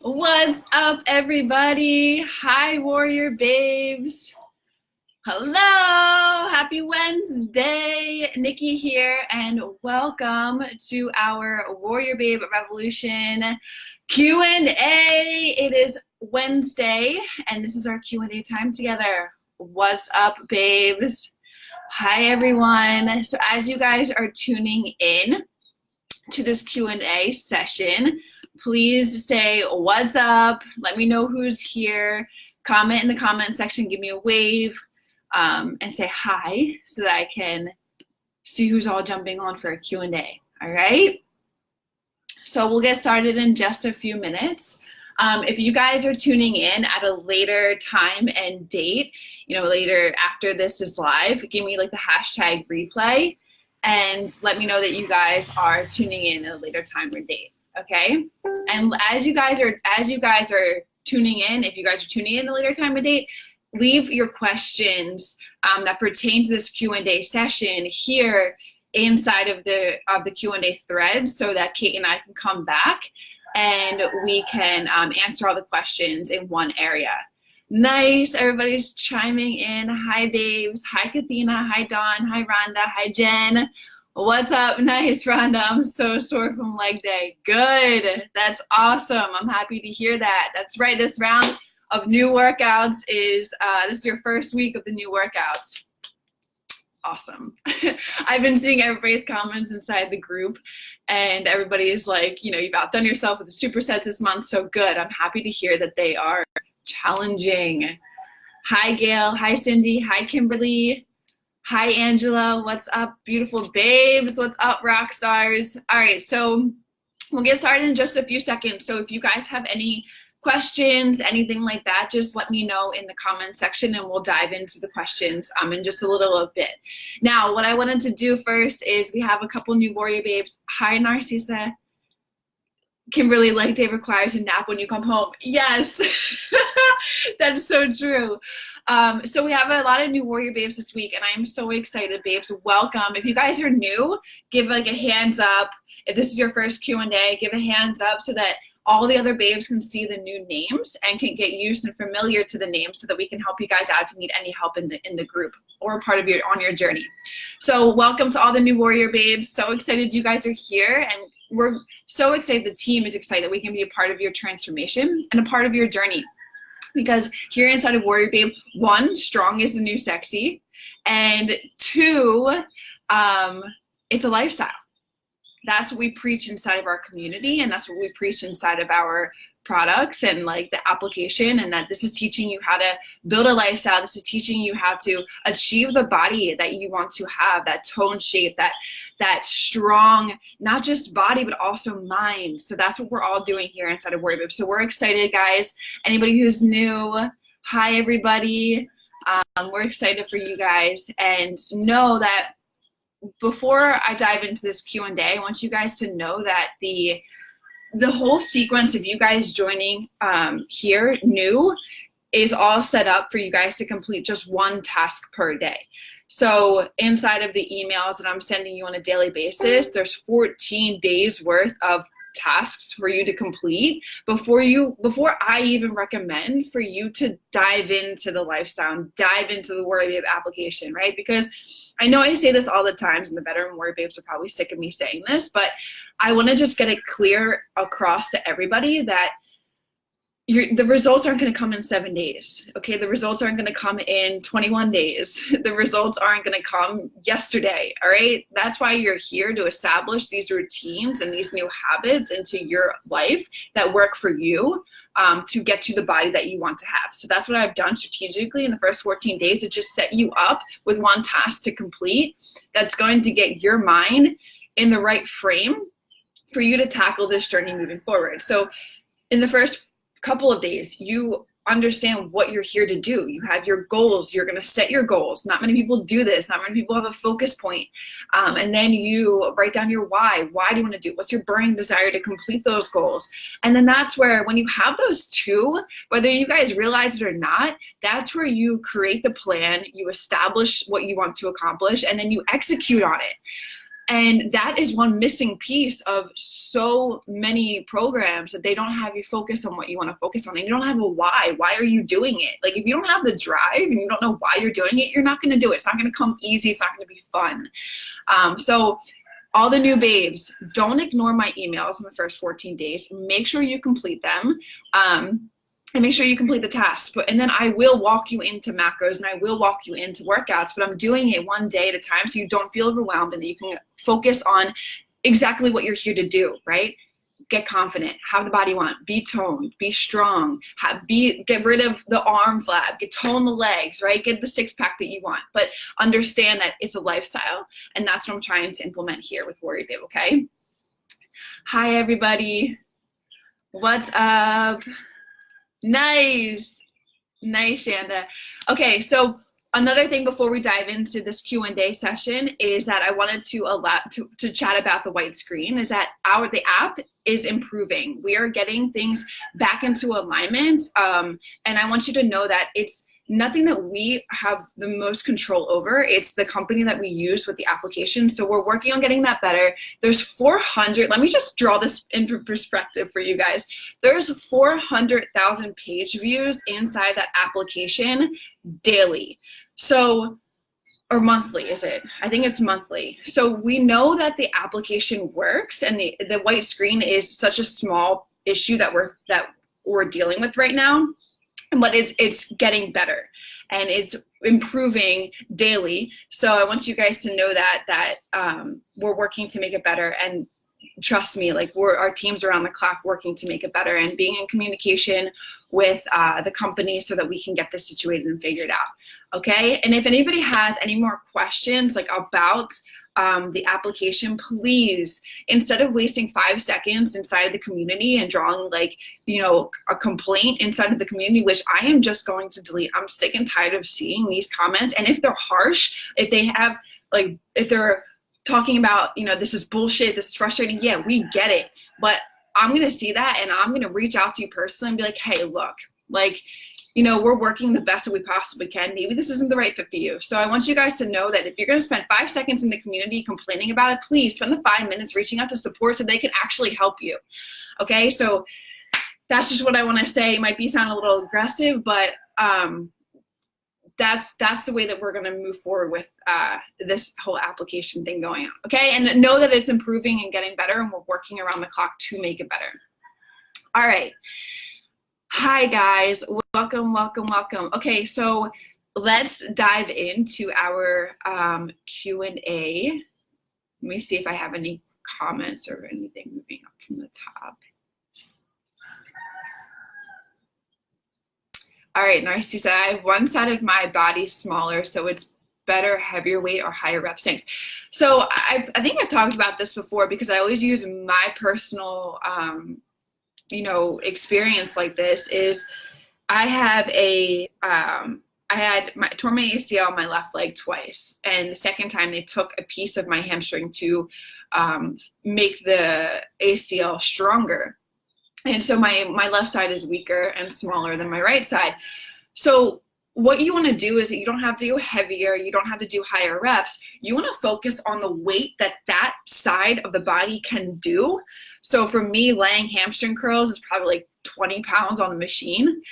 What's up, everybody? Hi, Warrior Babes. Hello, happy Wednesday. Nikki here, and welcome to our Warrior Babe Revolution Q&A. It is Wednesday, and this is our Q&A time together. What's up, babes? Hi, everyone. So as you guys are tuning in to this Q&A session, please say what's up. Let me know who's here. Comment in the comment section, give me a wave, and say hi so that I can see who's all jumping on for a Q&A. All right? So we'll get started in just a few minutes. If you guys are tuning in at a later time and date, later after this is live, give me like the hashtag replay and let me know that you guys are tuning in at a later time or date. Okay, and as you guys are tuning in, if you guys are tuning in a later time of date, leave your questions that pertain to this Q&A session here inside of the Q&A thread, so that Kate and I can come back and we can answer all the questions in one area. Nice, everybody's chiming in. Hi, babes. Hi, Kathina. Hi, Dawn. Hi, Rhonda. Hi, Jen. What's up? Nice, Rhonda. I'm so sore from leg day. Good. That's awesome. I'm happy to hear that. That's right. This round of new workouts is, this is your first week of the new workouts. Awesome. I've been seeing everybody's comments inside the group, and everybody is like, you've outdone yourself with the supersets this month. So good. I'm happy to hear that they are challenging. Hi, Gail. Hi, Cindy. Hi, Kimberly. Hi, Angela. What's up, beautiful babes? What's up, rock stars? All right, so we'll get started in just a few seconds. So if you guys have any questions, anything like that, just let me know in the comment section and we'll dive into the questions in just a little bit. Now, what I wanted to do first is we have a couple new Warrior Babes. Hi, Narcissa. Kimberly, leg day requires a nap when you come home. Yes, that's so true. So we have a lot of new Warrior Babes this week, and I am so excited, babes. Welcome. If you guys are new, give like a hands up. If this is your first Q&A, give a hands up so that all the other babes can see the new names and can get used and familiar to the names, so that we can help you guys out if you need any help in the group or part of on your journey. So welcome to all the new Warrior Babes. So excited you guys are here, and we're so excited, the team is excited that we can be a part of your transformation and a part of your journey. Because here inside of Warrior Babe, 1, strong is the new sexy, and 2, it's a lifestyle. That's what we preach inside of our community, and that's what we preach inside of our products and like the application, and that this is teaching you how to build a lifestyle. This is teaching you how to achieve the body that you want to have, that tone shape, that strong, not just body, but also mind. So that's what we're all doing here inside of WarriorBabe. So we're excited, guys. Anybody who's new, hi, everybody. We're excited for you guys, and know that before I dive into this Q&A, I want you guys to know that the whole sequence of you guys joining here new is all set up for you guys to complete just one task per day. So inside of the emails that I'm sending you on a daily basis, there's 14 days worth of tasks for you to complete before I even recommend for you to dive into the lifestyle and dive into the WarriorBabe application, right? Because I know I say this all the times, and the veteran Warrior Babes are probably sick of me saying this, but I want to just get it clear across to everybody that the results aren't going to come in 7 days, okay? The results aren't going to come in 21 days. The results aren't going to come yesterday, all right? That's why you're here, to establish these routines and these new habits into your life that work for you, to get you the body that you want to have. So that's what I've done strategically in the first 14 days, to just set you up with one task to complete that's going to get your mind in the right frame for you to tackle this journey moving forward. So in the first couple of days, you understand what you're here to do. You have your goals. You're going to set your goals. Not many people do this. Not many people have a focus point. And then you write down your why. Why do you want to do it? What's your burning desire to complete those goals? And then that's where, when you have those two, whether you guys realize it or not, that's where you create the plan, you establish what you want to accomplish, and then you execute on it. And that is one missing piece of so many programs, that they don't have you focus on what you want to focus on. And you don't have a why. Why are you doing it? Like, if you don't have the drive and you don't know why you're doing it, you're not going to do it. It's not going to come easy. It's not going to be fun. So all the new babes, don't ignore my emails in the first 14 days. Make sure you complete them. And make sure you complete the tasks. And then I will walk you into macros, and I will walk you into workouts, but I'm doing it one day at a time so you don't feel overwhelmed, and that you can focus on exactly what you're here to do, right? Get confident, have the body you want, be toned, be strong, get rid of the arm flab, tone the legs, right? Get the six pack that you want, but understand that it's a lifestyle, and that's what I'm trying to implement here with WarriorBabe, okay? Hi, everybody. What's up? Nice, Shanda. Okay, so another thing before we dive into this Q&A session is that I wanted to chat about the white screen. Is that the app is improving. We are getting things back into alignment, and I want you to know that it's nothing that we have the most control over. It's the company that we use with the application. So we're working on getting that better. There's 400, let me just draw this into perspective for you guys. There's 400,000 page views inside that application daily. So, or monthly, is it? I think it's monthly. So we know that the application works, and the white screen is such a small issue that we're dealing with right now. But it's getting better, and it's improving daily. So I want you guys to know that we're working to make it better, and trust me, like, our teams around the clock working to make it better, and being in communication with the company so that we can get this situated and figured out. Okay, and if anybody has any more questions like about the application, please, instead of wasting 5 seconds inside of the community and drawing like, you know, a complaint inside of the community, which I am just going to delete. I'm sick and tired of seeing these comments. And if they're harsh, if they have like, if they're talking about, you know, this is bullshit, this is frustrating, yeah, we get it. But I'm going to see that, and I'm going to reach out to you personally and be like, hey, look, like, you know, we're working the best that we possibly can. Maybe this isn't the right fit for you. So I want you guys to know that if you're going to spend 5 seconds in the community complaining about it, please spend the 5 minutes reaching out to support so they can actually help you. Okay, so that's just what I want to say. It might sound a little aggressive, but that's the way that we're going to move forward with this whole application thing going on. Okay, and know that it's improving and getting better, and we're working around the clock to make it better. All right. Hi guys, welcome. Okay, so let's dive into our Q&A. Let me see if I have any comments or anything moving up from the top. All right, Narcissa, I have one side of my body smaller, so it's better heavier weight or higher rep sinks. So I think I've talked about this before, because I always use my personal you know, experience like this. Is I have I tore my ACL on my left leg twice, and the second time they took a piece of my hamstring to make the ACL stronger. And so my left side is weaker and smaller than my right side. So what you want to do is that you don't have to go heavier, you don't have to do higher reps. You want to focus on the weight that side of the body can do. So for me, laying hamstring curls is probably like 20 pounds on the machine.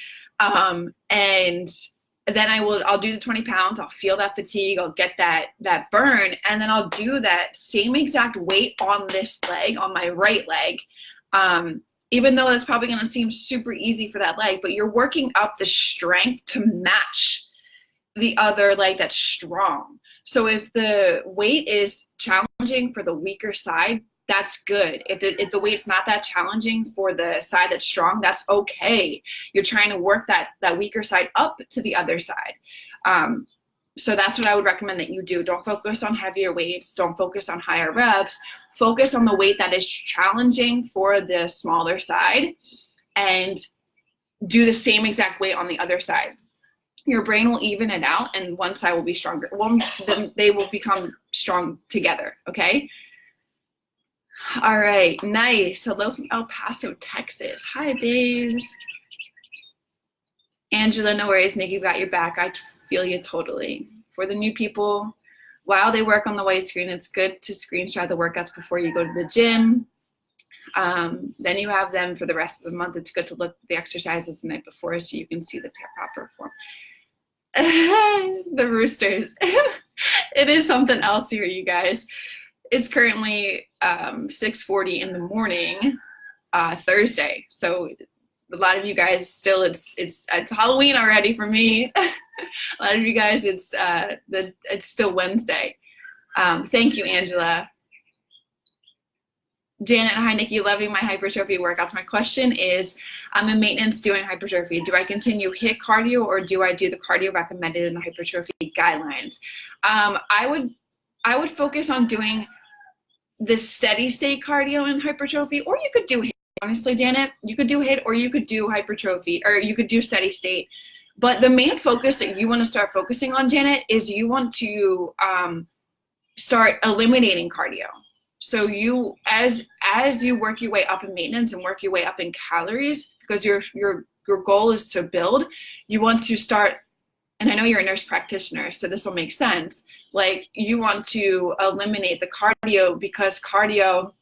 And then I'll do the 20 pounds, I'll feel that fatigue, I'll get that burn, and then I'll do that same exact weight on this leg, on my right leg. Even though that's probably going to seem super easy for that leg, but you're working up the strength to match the other leg that's strong. So if the weight is challenging for the weaker side, that's good. If the weight's not that challenging for the side that's strong, that's okay. You're trying to work that weaker side up to the other side. So that's what I would recommend that you do. Don't focus on heavier weights. Don't focus on higher reps. Focus on the weight that is challenging for the smaller side, and do the same exact weight on the other side. Your brain will even it out, and one side will be stronger. Then they will become strong together, okay? All right, nice. Hello from El Paso, Texas. Hi, babes. Angela, no worries. Nikki, got your back. I feel you totally. For the new people, while they work on the white screen, it's good to screenshot the workouts before you go to the gym. Then you have them for the rest of the month. It's good to look at the exercises the night before so you can see the proper form. The roosters. It is something else here, you guys. It's currently 6:40 in the morning, Thursday. So a lot of you guys still, it's Halloween already for me. A lot of you guys, it's still Wednesday. Thank you, Angela. Janet, hi Nikki, loving my hypertrophy workouts. My question is, I'm in maintenance doing hypertrophy. Do I continue HIIT cardio or do I do the cardio recommended in the hypertrophy guidelines? I would focus on doing this steady state cardio in hypertrophy, or you could do HIIT. Honestly, Janet, you could do HIIT or you could do hypertrophy, or you could do steady state. But the main focus that you want to start focusing on, Janet, is you want to start eliminating cardio. So you, as you work your way up in maintenance and work your way up in calories, because your goal is to build, you want to start, and I know you're a nurse practitioner, so this will make sense, like you want to eliminate the cardio because cardio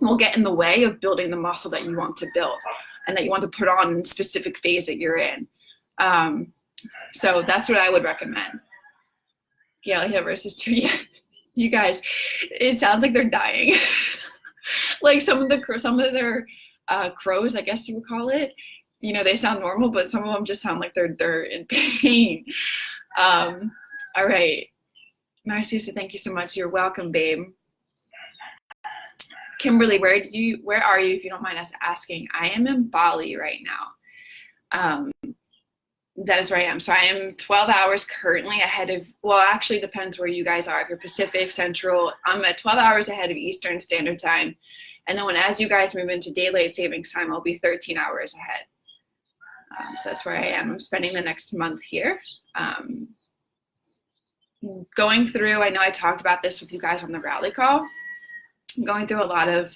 will get in the way of building the muscle that you want to build and that you want to put on in a specific phase that you're in. So that's what I would recommend. Gail Hill versus 2, yeah. You guys, it sounds like they're dying. Like some of their crows, I guess you would call it. You know, they sound normal, but some of them just sound like they're in pain. All right, Narcissa, thank you so much. You're welcome, babe. Kimberly, where are you? If you don't mind us asking, I am in Bali right now. That is where I am. So I am 12 hours currently ahead of, well, actually depends where you guys are. If you're Pacific, Central, I'm at 12 hours ahead of Eastern Standard Time. And then as you guys move into daylight savings time, I'll be 13 hours ahead. So that's where I am. I'm spending the next month here. Going through, I know I talked about this with you guys on the rally call. I'm going through a lot of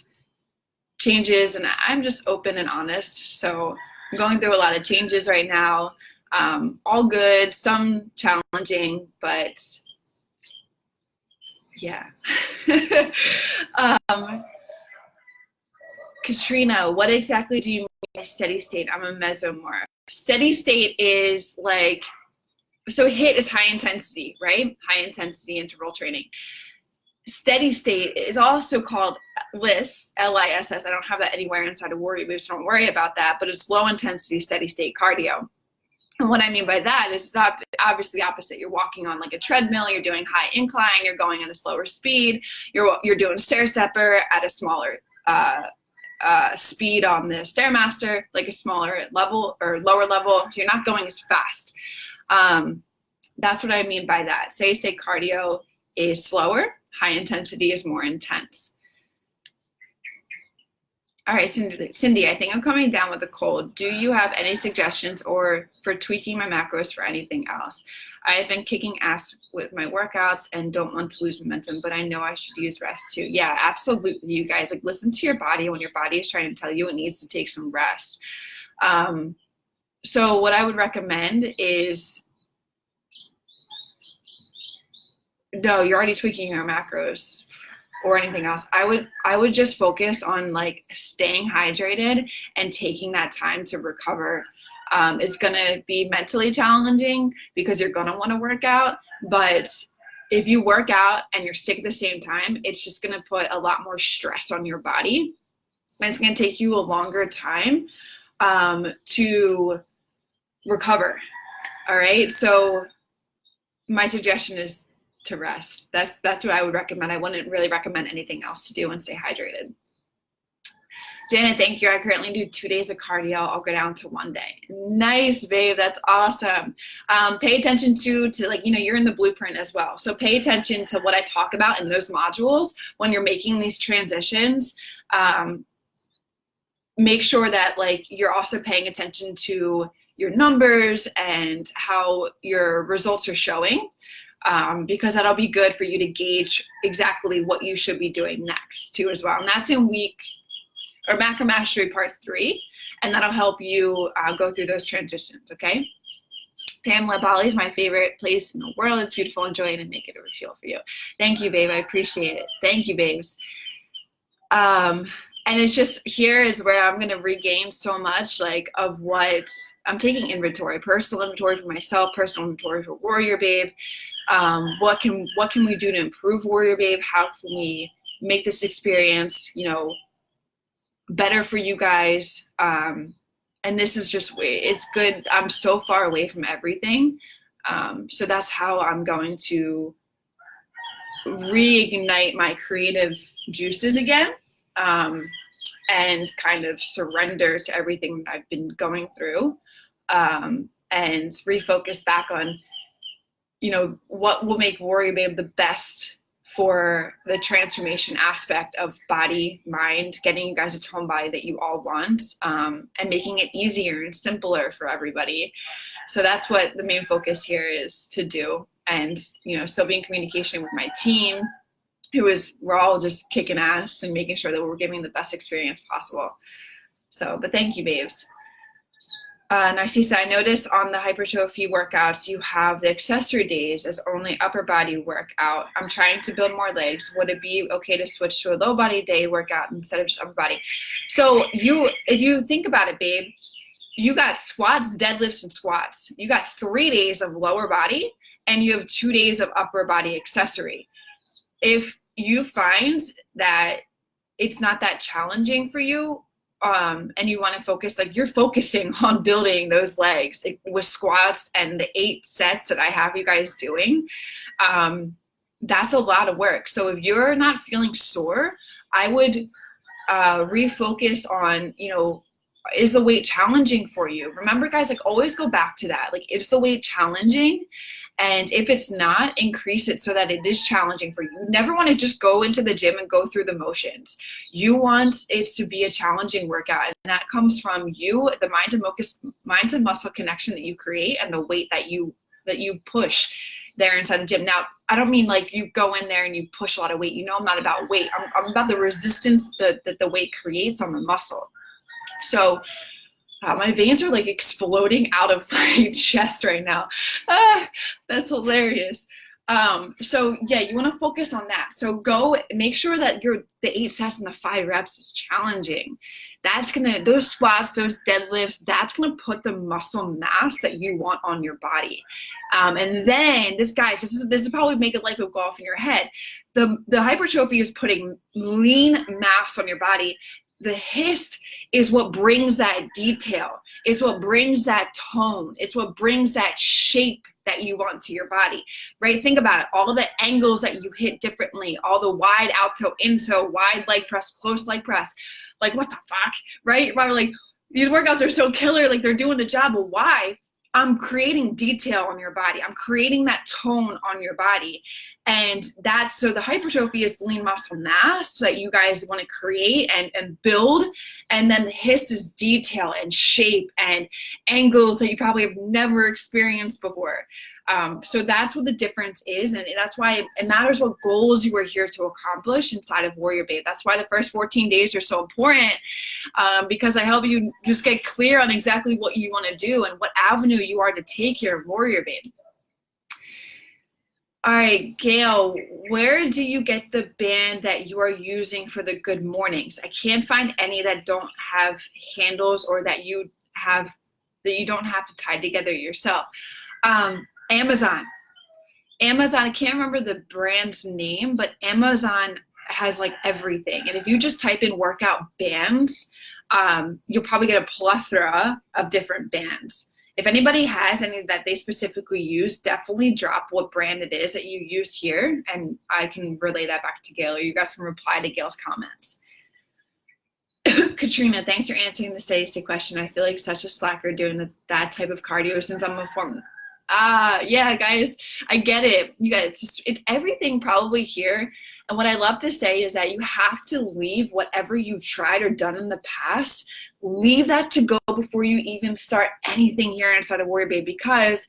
changes and I'm just open and honest. So I'm going through a lot of changes right now. All good, some challenging, but yeah. Katrina, what exactly do you mean by steady state? I'm a mesomorph. Steady state is like, so HIIT is high intensity, right? High intensity interval training. Steady state is also called LISS, L-I-S-S. I don't have that anywhere inside of WarriorBabe, so don't worry about that, but it's low intensity steady state cardio. And what I mean by that is it's obviously opposite. You're walking on like a treadmill, you're doing high incline, you're going at a slower speed, you're doing stair stepper at a smaller speed on the Stairmaster, like a smaller level or lower level, so you're not going as fast. That's what I mean by that. Steady state cardio is slower, high intensity is more intense. All right, Cindy, I think I'm coming down with a cold. Do you have any suggestions or for tweaking my macros for anything else? I have been kicking ass with my workouts and don't want to lose momentum, but I know I should use rest too. Yeah, absolutely, you guys. Like, listen to your body when your body is trying to tell you it needs to take some rest. So what I would recommend is, no, you're already tweaking your macros or anything else. I would just focus on like staying hydrated and taking that time to recover. It's gonna be mentally challenging because you're gonna want to work out, but if you work out and you're sick at the same time, it's just gonna put a lot more stress on your body, and it's gonna take you a longer time to recover. All right, so my suggestion is to rest. That's what I would recommend. I wouldn't really recommend anything else to do and stay hydrated. Janet, thank you. I currently do 2 days of cardio. I'll go down to 1 day. Nice, babe. That's awesome. Pay attention to like, you know, you're in the blueprint as well. So pay attention to what I talk about in those modules when you're making these transitions. Make sure that like you're also paying attention to your numbers and how your results are showing. Because that'll be good for you to gauge exactly what you should be doing next too as well. And that's in Macro Mastery Part 3, and that'll help you go through those transitions, okay? Pamela, Bali is my favorite place in the world. It's beautiful. Enjoy it and make it a refuel for you. Thank you, babe. I appreciate it. Thank you, babes. And it's just, here is where I'm going to regain so much like of what I'm taking inventory, personal inventory for myself, personal inventory for WarriorBabe. What can we do to improve WarriorBabe? How can we make this experience, you know, better for you guys? And this is just, it's good. I'm so far away from everything. So that's how I'm going to reignite my creative juices again. And kind of surrender to everything that I've been going through, and refocus back on, you know, what will make WarriorBabe the best for the transformation aspect of body, mind, getting you guys a tone body that you all want, and making it easier and simpler for everybody. So that's what the main focus here is to do. And, you know, still be in communication with my team, we're all just kicking ass and making sure that we're giving the best experience possible. So, but thank you, babes. Narcissa, I noticed on the hypertrophy workouts, you have the accessory days as only upper body workout. I'm trying to build more legs. Would it be okay to switch to a low body day workout instead of just upper body? So if you think about it, babe, you got squats, deadlifts, and squats. You got 3 days of lower body and you have 2 days of upper body accessory. If you find that it's not that challenging for you, and you want to focus, like you're focusing on building those legs with squats and the 8 sets that I have you guys doing, that's a lot of work. So if you're not feeling sore, I would refocus on, you know, is the weight challenging for you? Remember, guys, like always go back to that. Like, is the weight challenging? And if it's not, increase it so that it is challenging for you. You never want to just go into the gym and go through the motions. You want it to be a challenging workout. And that comes from you, the mind to muscle connection that you create and the weight that you push there inside the gym. Now, I don't mean like you go in there and you push a lot of weight. You know, I'm not about weight. I'm about the resistance that the weight creates on the muscle. So my veins are like exploding out of my chest right now. That's hilarious. So yeah, you want to focus on that. So go make sure that the 8 sets and the 5 reps is challenging. That's those squats, those deadlifts, that's gonna put the muscle mass that you want on your body. And then this is probably make a light bulb go off in your head. The hypertrophy is putting lean mass on your body. The HIST is what brings that detail. It's what brings that tone. It's what brings that shape that you want to your body, right? Think about it. All of the angles that you hit differently, all the wide alto, into, wide leg press, close leg press. Like, what the fuck, right? You're probably like, these workouts are so killer, like they're doing the job. Well, why? I'm creating detail on your body. I'm creating that tone on your body. And so the hypertrophy is lean muscle mass that you guys want to create and build. And then the HIST is detail and shape and angles that you probably have never experienced before. So that's what the difference is. And that's why it matters what goals you are here to accomplish inside of WarriorBabe. That's why the first 14 days are so important, because I help you just get clear on exactly what you want to do and what avenue you are to take here at WarriorBabe. All right, Gail, where do you get the band that you are using for the good mornings? I can't find any that don't have handles or that you don't have to tie together yourself. Amazon, I can't remember the brand's name, but Amazon has like everything. And if you just type in workout bands, you'll probably get a plethora of different bands. If anybody has any that they specifically use, definitely drop what brand it is that you use here, and I can relay that back to Gail, or you guys can reply to Gail's comments. Katrina, thanks for answering the steady-state question. I feel like such a slacker doing that type of cardio since I'm a former. Yeah, guys, I get it. You guys, it's everything probably here. And what I love to say is that you have to leave whatever you tried or done in the past, leave that to go before you even start anything here inside of WarriorBabe, because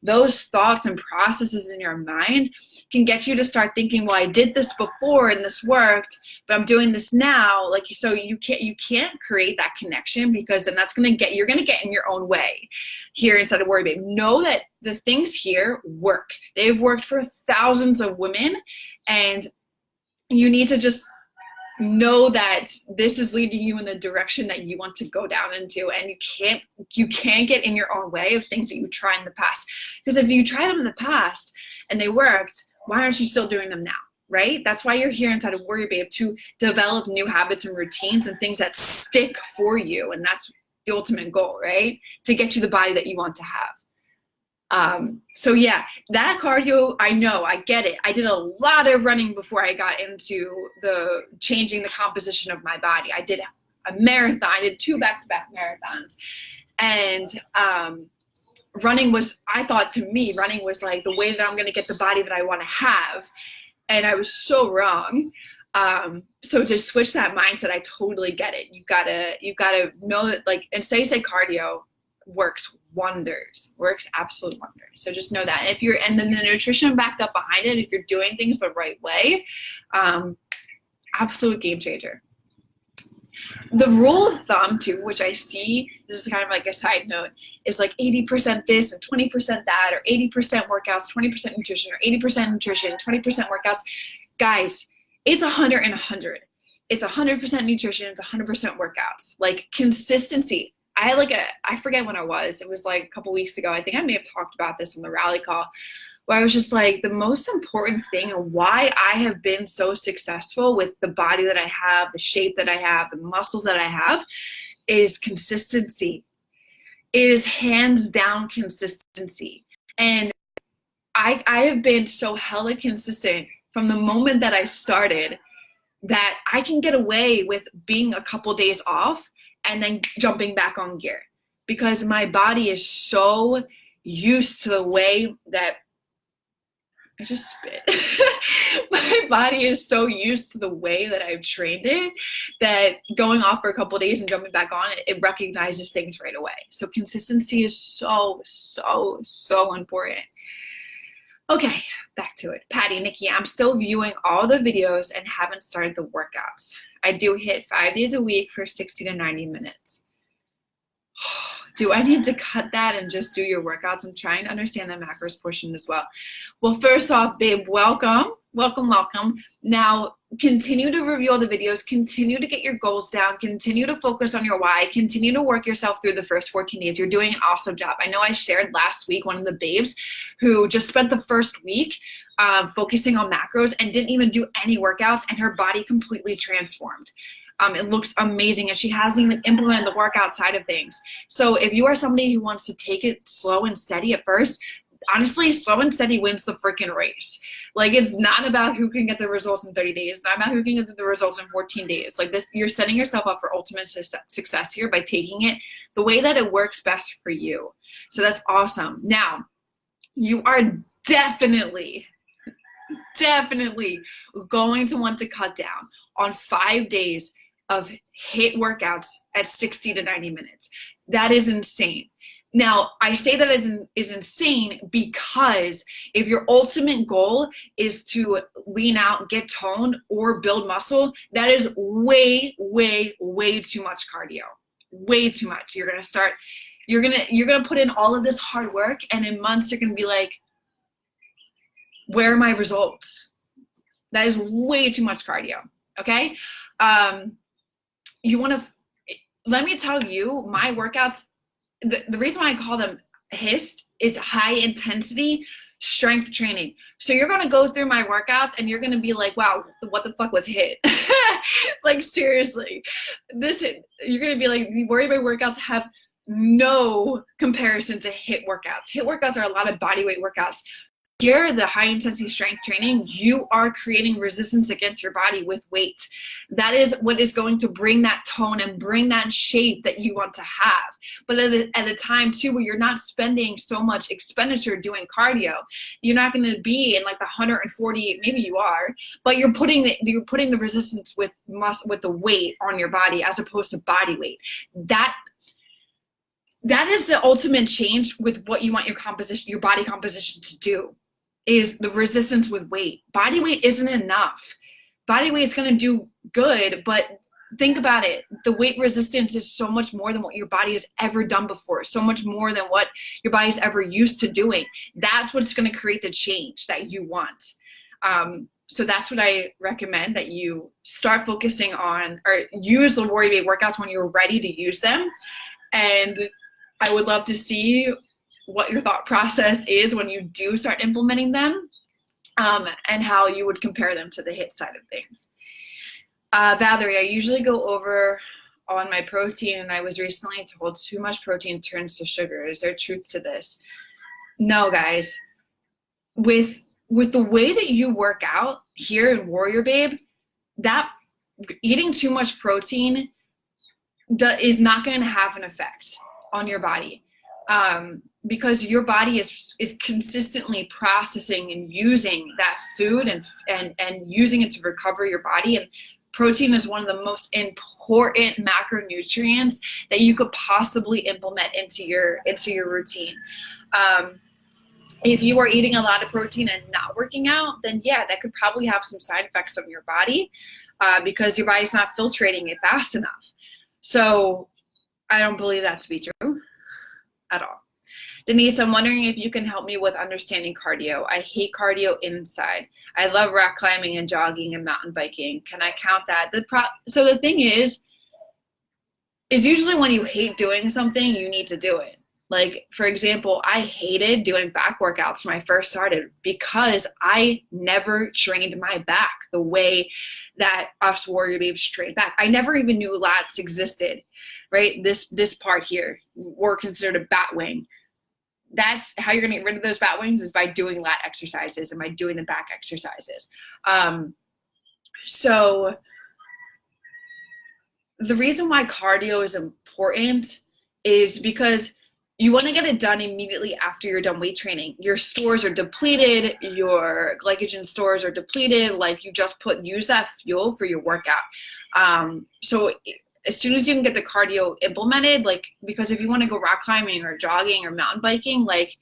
those thoughts and processes in your mind can get you to start thinking, well, I did this before and this worked, but I'm doing this now. Like, so you can't create that connection, because then you're going to get in your own way here inside of WarriorBabe. Know that the things here work. They've worked for thousands of women, and you need to just know that this is leading you in the direction that you want to go down into, and you can't get in your own way of things that you tried in the past. Because if you try them in the past and they worked, why aren't you still doing them now, right? That's why you're here inside of WarriorBabe, to develop new habits and routines and things that stick for you, and that's the ultimate goal, right? To get you the body that you want to have. So yeah, that cardio, I know, I get it. I did a lot of running before I got into the changing the composition of my body. I did a marathon. I did 2 back-to-back marathons. And running was, I thought, to me, running was like the way that I'm going to get the body that I want to have. And I was so wrong. So to switch that mindset, I totally get it. You've got to know that, like, and say cardio works wonders, works absolute wonders. So just know that. And then the nutrition backed up behind it, if you're doing things the right way, absolute game changer. The rule of thumb too, which I see, this is kind of like a side note, is like 80% this and 20% that, or 80% workouts, 20% nutrition, or 80% nutrition, 20% workouts. Guys, it's 100 and 100. It's 100% nutrition, it's 100% workouts. Like, consistency. I forget when it was like a couple weeks ago. I think I may have talked about this on the rally call, where I was just like, the most important thing and why I have been so successful with the body that I have, the shape that I have, the muscles that I have, is consistency. It is hands down consistency. And I have been so hella consistent from the moment that I started, that I can get away with being a couple days off and then jumping back on gear, because my body is so used to the way that I just spit. My body is so used to the way that I've trained it, that going off for a couple of days and jumping back on it recognizes things right away. So consistency is so, so, so important. Okay, back to it. Patty, Nikki, I'm still viewing all the videos and haven't started the workouts. I do hit 5 days a week for 60 to 90 minutes. Do I need to cut that and just do your workouts? I'm trying to understand the macros portion as well. Well, first off, babe, welcome. Welcome, welcome. Now, continue to review all the videos, continue to get your goals down, continue to focus on your why, continue to work yourself through the first 14 days. You're doing an awesome job. I know I shared last week one of the babes who just spent the first week focusing on macros and didn't even do any workouts, and her body completely transformed. It looks amazing, and she hasn't even implemented the workout side of things. So if you are somebody who wants to take it slow and steady at first, honestly, slow and steady wins the freaking race. Like, it's not about who can get the results in 30 days. It's not about who can get the results in 14 days. Like, this, you're setting yourself up for ultimate success here by taking it the way that it works best for you. So that's awesome. Now, you are definitely going to want to cut down on 5 days of HIIT workouts at 60 to 90 minutes. That is insane. Now, I say that is insane because if your ultimate goal is to lean out, get toned, or build muscle, that is way, way, way too much cardio. Way too much. You're gonna put in all of this hard work, and in months you're gonna be like, where are my results? That is way too much cardio. Okay? Let me tell you, my workouts, the reason why I call them HIST is high intensity strength training. So you're going to go through my workouts and you're going to be like, wow, what the fuck was HIIT? Like, seriously, you're going to be like, the WarriorBabe workouts have no comparison to HIIT workouts. HIIT workouts are a lot of body weight workouts. Here, the high intensity strength training, you are creating resistance against your body with weight. That is what is going to bring that tone and bring that shape that you want to have. But at a time too, where you're not spending so much expenditure doing cardio, you're not going to be in like the 140, maybe you are, but you're putting the resistance with the weight on your body as opposed to body weight. that is the ultimate change with what you want your body composition to do, is the resistance with weight. Body weight isn't enough. Body weight is going to do good, but think about it. The weight resistance is so much more than what your body has ever done before, so much more than what your body's ever used to doing. That's what's going to create the change that you want. So that's what I recommend, that you start focusing on, or use the WarriorBabe workouts when you're ready to use them. And I would love to see what your thought process is when you do start implementing them, and how you would compare them to the HIIT side of things. Valerie, I usually go over on my protein, and I was recently told too much protein turns to sugar. Is there truth to this? No, guys. With the way that you work out here in WarriorBabe, that eating too much protein is not going to have an effect on your body, because your body is consistently processing and using that food and using it to recover your body. And protein is one of the most important macronutrients that you could possibly implement into your routine. If you are eating a lot of protein and not working out, then yeah, that could probably have some side effects on your body, because your body's not filtrating it fast enough. So I don't believe that to be true at all. Denise, I'm wondering if you can help me with understanding cardio. I hate cardio inside. I love rock climbing and jogging and mountain biking. Can I count that? So the thing is usually when you hate doing something, you need to do it. Like, for example, I hated doing back workouts when I first started, because I never trained my back the way that us WarriorBabes train back. I never even knew lats existed, right? This part here, we're considered a bat wing. That's how you're going to get rid of those bat wings, is by doing lat exercises and by doing the back exercises. So the reason why cardio is important is because you want to get it done immediately after you're done weight training. Your stores are depleted, your glycogen stores are depleted, like you just use that fuel for your workout. So as soon as you can get the cardio implemented, like, because if you want to go rock climbing or jogging or mountain biking, like,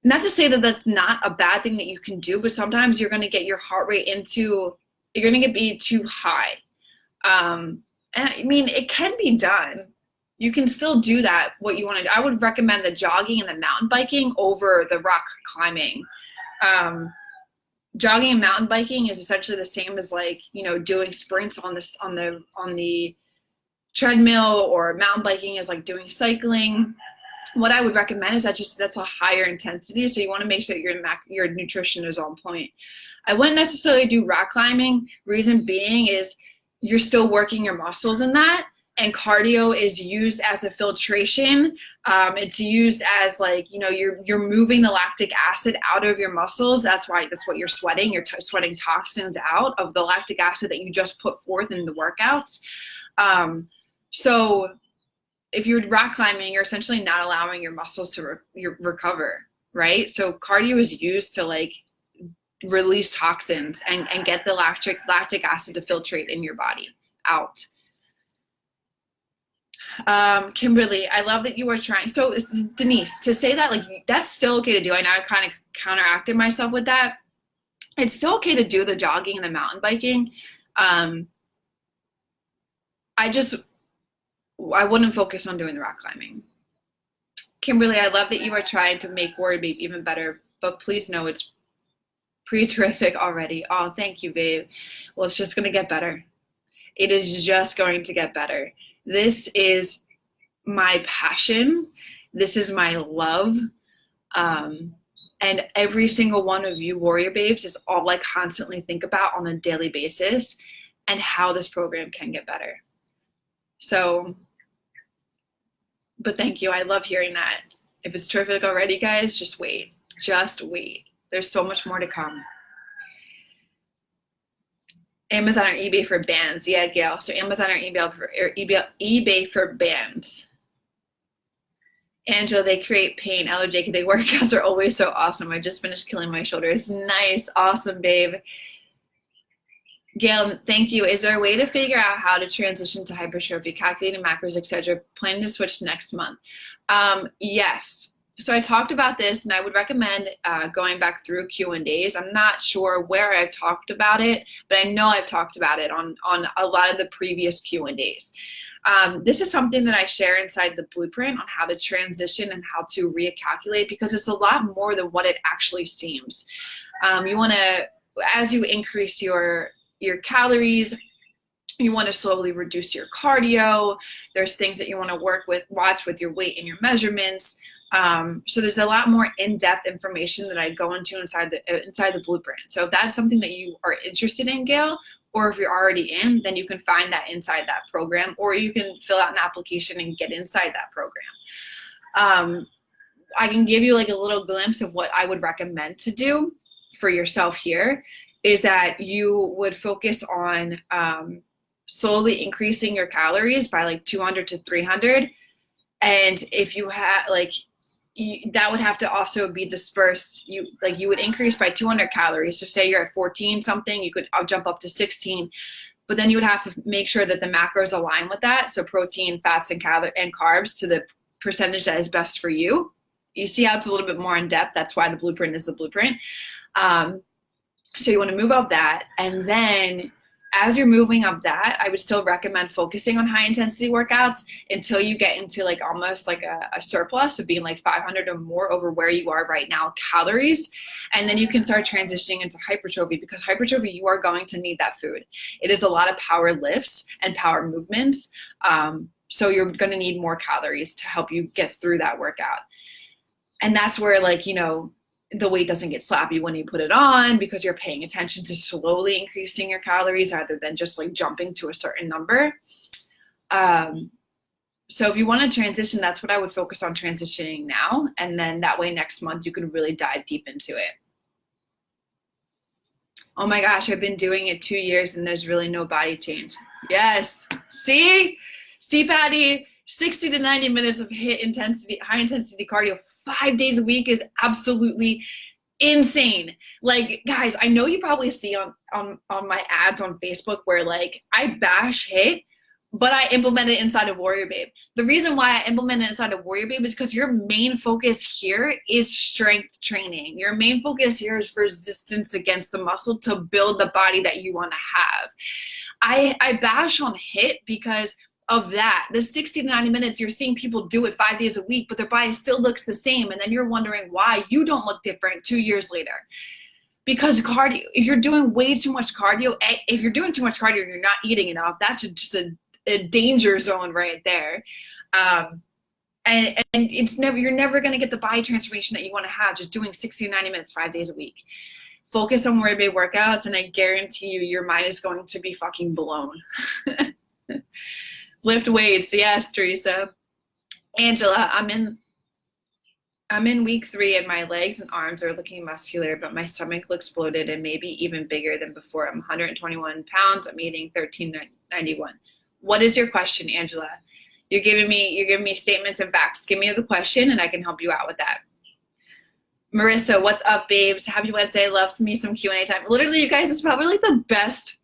not to say that that's not a bad thing that you can do, but sometimes you're going to get your heart rate you're going to be too high. And I mean, it can be done. You can still do that, what you want to do. I would recommend the jogging and the mountain biking over the rock climbing. Jogging and mountain biking is essentially the same as, like, you know, doing sprints on the treadmill, or mountain biking is like doing cycling. What I would recommend is that's a higher intensity, so you want to make sure that your nutrition is on point. I wouldn't necessarily do rock climbing. Reason being is you're still working your muscles in that. And cardio is used as a filtration. It's used as, like, you know, you're moving the lactic acid out of your muscles. That's what you're sweating. You're sweating toxins out of the lactic acid that you just put forth in the workouts. So if you're rock climbing, you're essentially not allowing your muscles to recover, right? So cardio is used to, like, release toxins and get the lactic acid to filtrate in your body out. Kimberly, I love that you are trying. So Denise, to say that, like, that's still okay to do. I know I kind of counteracted myself with that. It's still okay to do the jogging and the mountain biking. I wouldn't focus on doing the rock climbing. Kimberly, I love that you are trying to make WarriorBabe even better, but please know it's pretty terrific already. Oh, thank you, babe. Well, it's just going to get better. It is just going to get better. This is my passion. This is my love. And every single one of you WarriorBabes is all I constantly think about on a daily basis, and how this program can get better. So, but thank you. I love hearing that. If it's terrific already, guys, just wait. Just wait. There's so much more to come. Amazon or eBay for bands. Yeah, Gail. So Amazon or eBay for bands. Angela, they create pain. LJ, they workouts are always so awesome. I just finished killing my shoulders. Nice. Awesome, babe. Gail, thank you. Is there a way to figure out how to transition to hypertrophy, calculating macros, etc.? Planning to switch next month. Yes. So I talked about this, and I would recommend going back through Q&As. I'm not sure where I've talked about it, but I know I've talked about it on a lot of the previous Q&As. This is something that I share inside the blueprint on how to transition and how to recalculate, because it's a lot more than what it actually seems. You want to, as you increase your calories, you want to slowly reduce your cardio. There's things that you want to watch with your weight and your measurements. So there's a lot more in-depth information that I go into inside the blueprint. So if that's something that you are interested in, Gail, or if you're already in, then you can find that inside that program, or you can fill out an application and get inside that program. I can give you like a little glimpse of what I would recommend to do for yourself here, is that you would focus on slowly increasing your calories by like 200 to 300. And if you have that would have to also be dispersed. You would increase by 200 calories. So say you're at 14 something, I'll jump up to 16, but then you would have to make sure that the macros align with that. So protein, fats, and carbs to the percentage that is best for you. You see how it's a little bit more in depth. That's why the blueprint is the blueprint. So you want to move up that, and then as you're moving up that, I would still recommend focusing on high intensity workouts until you get into like almost like a surplus of being like 500 or more over where you are right now calories. And then you can start transitioning into hypertrophy, because hypertrophy, you are going to need that food. It is a lot of power lifts and power movements. So you're going to need more calories to help you get through that workout. And that's where the weight doesn't get sloppy when you put it on, because you're paying attention to slowly increasing your calories rather than just like jumping to a certain number. So if you want to transition, that's what I would focus on transitioning now. And then that way next month you can really dive deep into it. Oh my gosh, I've been doing it 2 years and there's really no body change. Yes. See, Patty, 60 to 90 minutes of high intensity cardio 5 days a week is absolutely insane. Like, guys, I know you probably see on my ads on Facebook where like I bash HIIT, but I implement it inside of WarriorBabe. The reason why I implement it inside of WarriorBabe is because your main focus here is strength training. Your main focus here is resistance against the muscle to build the body that you want to have. I bash on HIIT because of that. The 60 to 90 minutes, you're seeing people do it 5 days a week, but their body still looks the same. And then you're wondering why you don't look different 2 years later. Because cardio, if you're doing way too much cardio, if you're doing too much cardio and you're not eating enough, that's just a danger zone right there. And you're never going to get the body transformation that you want to have just doing 60 to 90 minutes 5 days a week. Focus on WarriorBabe workouts, and I guarantee you your mind is going to be fucking blown. Lift weights, yes, Teresa. Angela, I'm in week 3 and my legs and arms are looking muscular, but my stomach looks bloated and maybe even bigger than before. I'm 121 pounds. I'm eating 1391. What is your question, Angela? You're giving me statements and facts. Give me the question and I can help you out with that. Marissa, what's up, babes? Happy Wednesday. Loves me some Q&A time. Literally, you guys, it's probably like the best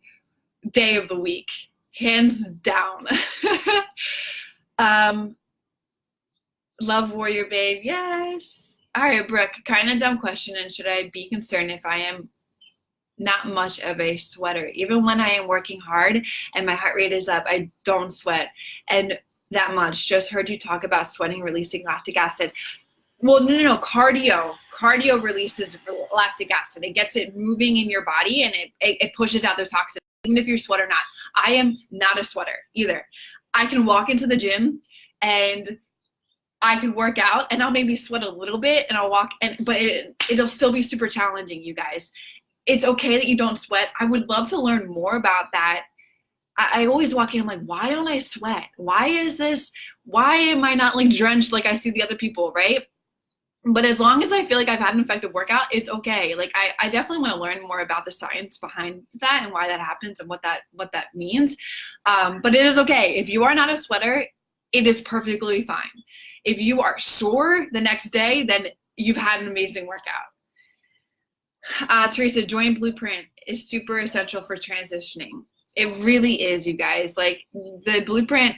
day of the week. Hands down. Love WarriorBabe. Yes. All right, Brooke, kind of dumb question. And should I be concerned if I am not much of a sweater? Even when I am working hard and my heart rate is up, I don't sweat and that much. Just heard you talk about sweating, releasing lactic acid. Well, no. Cardio releases lactic acid. It gets it moving in your body and it pushes out those toxins. Even if you sweat or not. I am not a sweater either. I can walk into the gym and I can work out and I'll maybe sweat a little bit and I'll walk, but it'll still be super challenging, you guys. It's okay that you don't sweat. I would love to learn more about that. I always walk in, I'm like, why don't I sweat? Why is this? Why am I not like drenched like I see the other people, right? But as long as I feel like I've had an effective workout, it's okay. Like I definitely want to learn more about the science behind that and why that happens and what that means. But it is okay. If you are not a sweater, it is perfectly fine. If you are sore the next day, then you've had an amazing workout. Teresa, join Blueprint. is super essential for transitioning. It really is, you guys. Like the blueprint,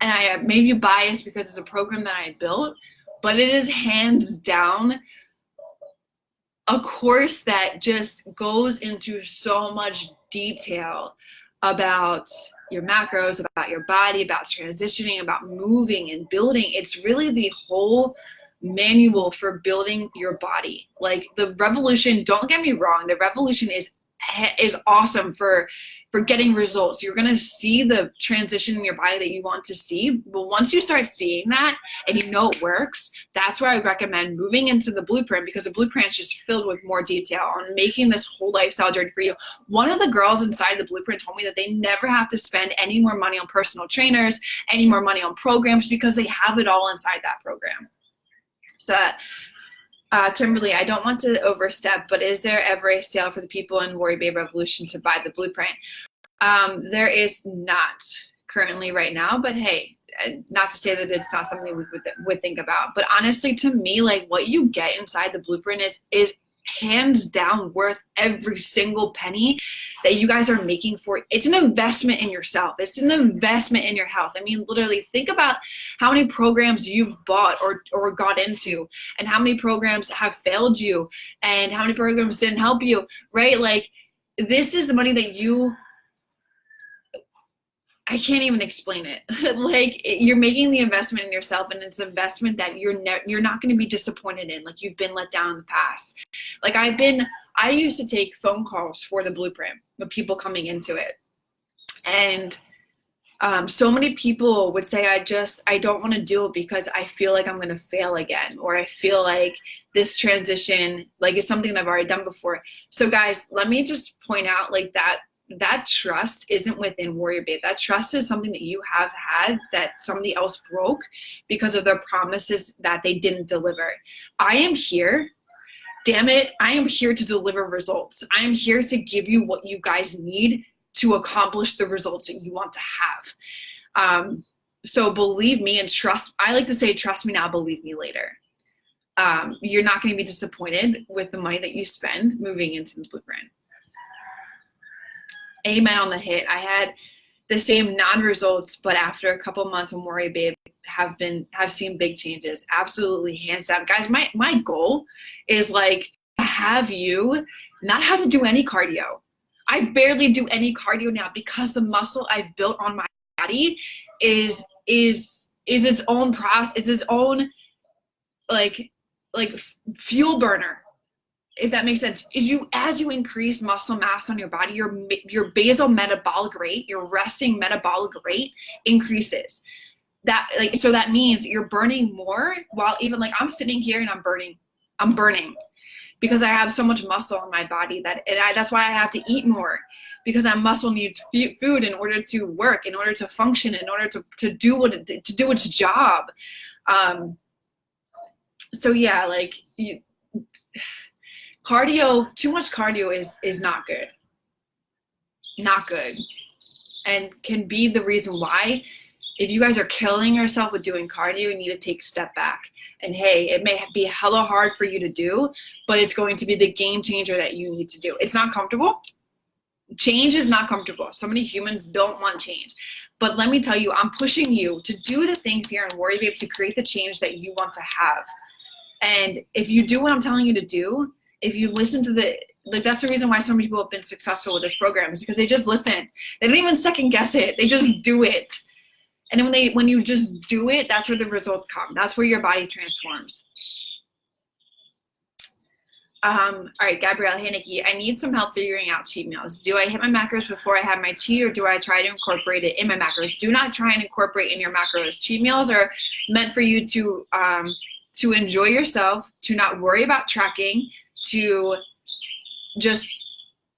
and I may be biased because it's a program that I built, but it is hands down a course that just goes into so much detail about your macros, about your body, about transitioning, about moving and building. It's really the whole manual for building your body. Like the revolution, don't get me wrong, the revolution is awesome for getting results. You're going to see the transition in your body that you want to see. But once you start seeing that and you know it works, that's where I recommend moving into the blueprint, because the blueprint is just filled with more detail on making this whole lifestyle journey for you. One of the girls inside the blueprint told me that they never have to spend any more money on personal trainers, any more money on programs, because they have it all inside that program. So Kimberly, I don't want to overstep, but is there ever a sale for the people in WarriorBabe Revolution to buy the blueprint? There is not currently right now, but hey, not to say that it's not something we would think about, but honestly, to me, like what you get inside the blueprint is hands down worth every single penny that you guys are making for it. It's an investment in yourself. It's an investment in your health. I mean, literally think about how many programs you've bought or got into, and how many programs have failed you, and how many programs didn't help you, right? Like this is the money that I can't even explain it. Like you're making the investment in yourself, and it's an investment that you're not going to be disappointed in. Like you've been let down in the past. Like I used to take phone calls for the blueprint with people coming into it. And so many people would say, I don't want to do it because I feel like I'm going to fail again, or I feel like this transition, like it's something that I've already done before. So guys, let me just point out like that trust isn't within WarriorBabe. That trust is something that you have had that somebody else broke because of their promises that they didn't deliver. I am here. Damn it. I am here to deliver results. I am here to give you what you guys need to accomplish the results that you want to have. So believe me and trust. I like to say, trust me now, believe me later. You're not going to be disappointed with the money that you spend moving into the blueprint. Amen on the hit. I had the same non-results, but after a couple months on WarriorBabe, have seen big changes. Absolutely, hands down. Guys, my goal is like to have you not have to do any cardio. I barely do any cardio now because the muscle I've built on my body is its own process, it's its own like fuel burner. If that makes sense, as you increase muscle mass on your body, your basal metabolic rate, your resting metabolic rate increases. So that means you're burning more, while even like I'm sitting here and I'm burning because I have so much muscle on my body that's why I have to eat more, because that muscle needs food in order to work, in order to function, in order to do its job. So yeah, like cardio, too much cardio is not good. Not good. And can be the reason why, if you guys are killing yourself with doing cardio, you need to take a step back. And hey, it may be hella hard for you to do, but it's going to be the game changer that you need to do. It's not comfortable. Change is not comfortable. So many humans don't want change. But let me tell you, I'm pushing you to do the things here in WarriorBabe to create the change that you want to have. And if you do what I'm telling you to do, if you listen to that's the reason why so many people have been successful with this program, is because they just listen. They don't even second guess it. They just do it. And then when you just do it, that's where the results come. That's where your body transforms. All right, Gabrielle, hey Nikki, I need some help figuring out cheat meals. Do I hit my macros before I have my cheat, or do I try to incorporate it in my macros? Do not try and incorporate in your macros. Cheat meals are meant for you to enjoy yourself, to not worry about tracking, to just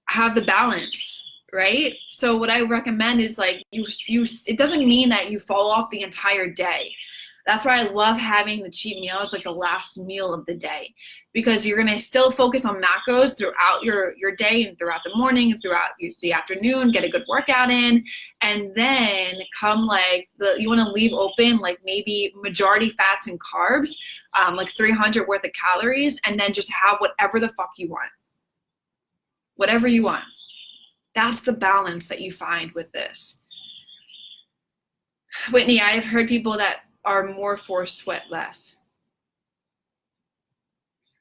have the balance, right? So what I recommend is like it doesn't mean that you fall off the entire day. That's why I love having the cheat meal as like the last meal of the day, because you're going to still focus on macros throughout your day and throughout the morning and throughout the afternoon, get a good workout in. And then come like you want to leave open like maybe majority fats and carbs, like 300 worth of calories, and then just have whatever the fuck you want. whatever you want. That's the balance that you find with this. Whitney, I have heard people that are more for sweat less.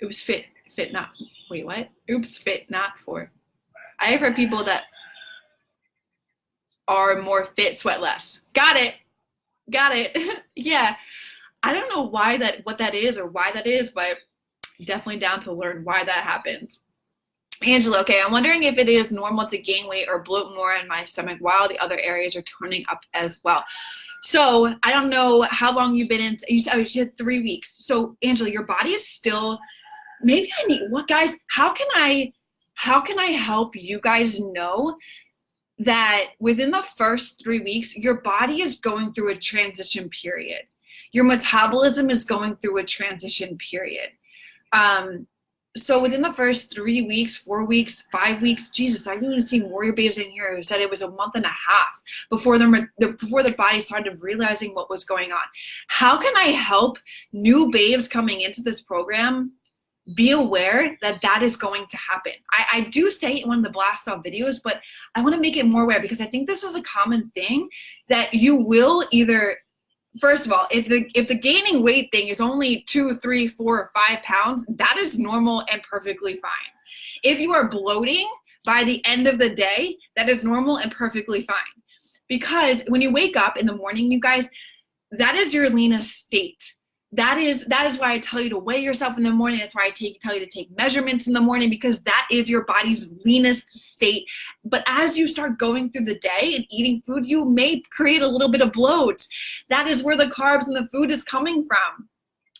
Oops, fit not, wait, what? Oops, fit not for. I have heard people that are more fit, sweat less. Got it. Yeah. I don't know what that is or why that is, but definitely down to learn why that happens. Angela, okay, I'm wondering if it is normal to gain weight or bloat more in my stomach while the other areas are toning up as well. So I don't know how long you've been in, you said 3 weeks. So Angela, your body is still, maybe I need, what guys, how can I help you guys know that within the first 3 weeks, your body is going through a transition period. Your metabolism is going through a transition period. So within the first 3 weeks, 4 weeks, 5 weeks, Jesus, I've even seen warrior babes in here who said it was a month and a half before the body started realizing what was going on. How can I help new babes coming into this program be aware that that is going to happen? I do say it in one of the blast off videos, but I want to make it more aware because I think this is a common thing that you will either, first of all, if the gaining weight thing is only 2, 3, 4, or 5 pounds, that is normal and perfectly fine. If you are bloating by the end of the day, that is normal and perfectly fine. Because when you wake up in the morning, you guys, that is your leanest state. That is why I tell you to weigh yourself in the morning. That's why I tell you to take measurements in the morning, because that is your body's leanest state. But as you start going through the day and eating food, you may create a little bit of bloat. That is where the carbs and the food is coming from.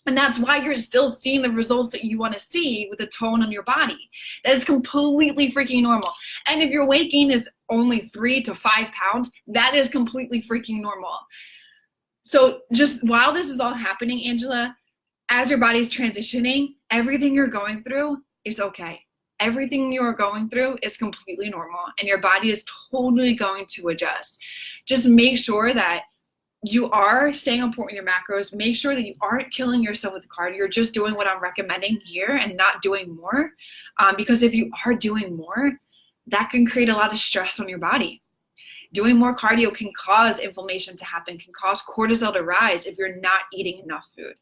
And that's why you're still seeing the results that you want to see with the tone on your body. That is completely freaking normal. And if your weight gain is only 3 to 5 pounds, that is completely freaking normal. So just while this is all happening, Angela, as your body's transitioning, everything you're going through is okay. Everything you are going through is completely normal, and your body is totally going to adjust. Just make sure that you are staying on point with your macros. Make sure that you aren't killing yourself with cardio. You're just doing what I'm recommending here and not doing more. Because if you are doing more, that can create a lot of stress on your body. Doing more cardio can cause inflammation to happen, can cause cortisol to rise if you're not eating enough food.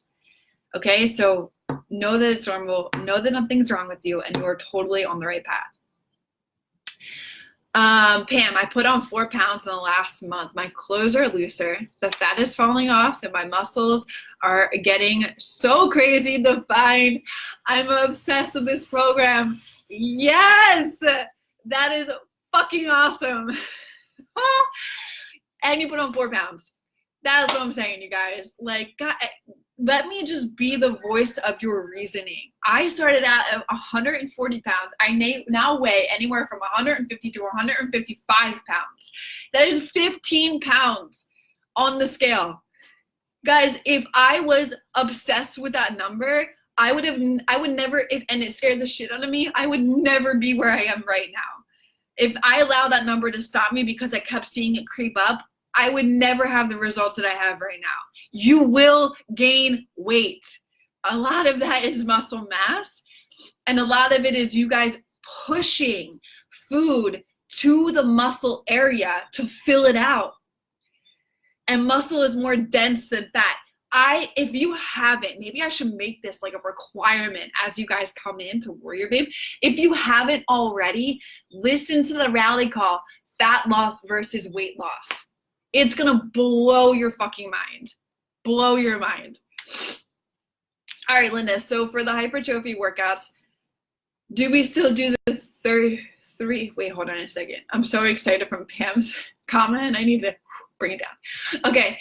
Okay, so know that it's normal, know that nothing's wrong with you, and you are totally on the right path. Pam, I put on 4 pounds in the last month. My clothes are looser, the fat is falling off, and my muscles are getting so crazy defined. I'm obsessed with this program. Yes, that is fucking awesome. And you put on 4 pounds. That's what I'm saying, you guys. Like, God, let me just be the voice of your reasoning. I started out at 140 pounds. I now weigh anywhere from 150 to 155 pounds. That is 15 pounds on the scale. Guys, if I was obsessed with that number, I would never, and it scared the shit out of me, I would never be where I am right now. If I allow that number to stop me because I kept seeing it creep up, I would never have the results that I have right now. You will gain weight. A lot of that is muscle mass, and a lot of it is you guys pushing food to the muscle area to fill it out. And muscle is more dense than fat. If you haven't, maybe I should make this like a requirement as you guys come in to WarriorBabe. If you haven't already, listen to the rally call, fat loss versus weight loss. It's going to blow your fucking mind. Blow your mind. All right, Linda. So for the hypertrophy workouts, do we still do the three? Wait, hold on a second. I'm so excited from Pam's comment. I need to bring it down. Okay.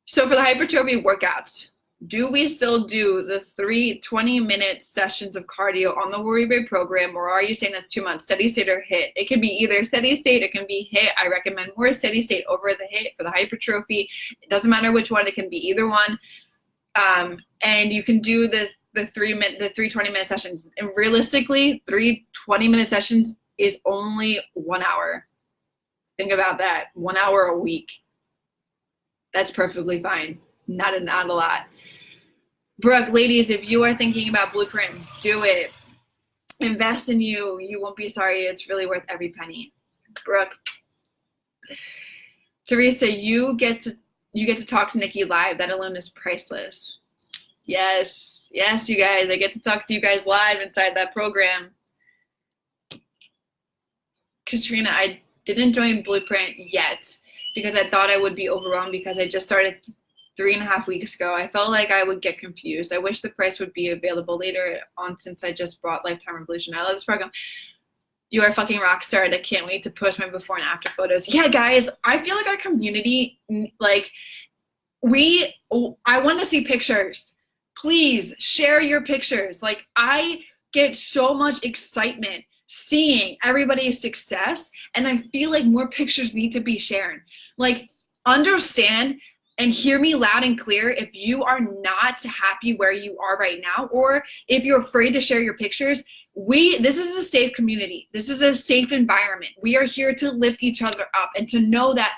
So for the hypertrophy workouts, do we still do the 3 20-minute sessions of cardio on the WarriorBabe program, or are you saying that's too much? Steady state or HIIT? It can be either steady state, it can be HIIT. I recommend more steady state over the HIIT for the hypertrophy. It doesn't matter which one, it can be either one. And you can do the 3 20-minute sessions. And realistically, 3 20-minute sessions is only 1 hour. Think about that, 1 hour a week. That's perfectly fine. Not a lot. Brooke, ladies, if you are thinking about Blueprint, do it. Invest in you. You won't be sorry. It's really worth every penny. Brooke. Teresa, you get to talk to Nikki live. That alone is priceless. Yes, you guys. I get to talk to you guys live inside that program. Katrina, I didn't join Blueprint yet because I thought I would be overwhelmed because I just started 3.5 weeks ago. I felt like I would get confused. I wish the price would be available later on since I just bought Lifetime Revolution. I love this program. You are a fucking rock star. I can't wait to post my before and after photos. Yeah, guys, I feel like our community, like, I want to see pictures. Please share your pictures. Like, I get so much excitement seeing everybody's success, and I feel like more pictures need to be shared. Like, understand and hear me loud and clear. If you are not happy where you are right now, or if you're afraid to share your pictures, this is a safe community. This is a safe environment. We are here to lift each other up and to know that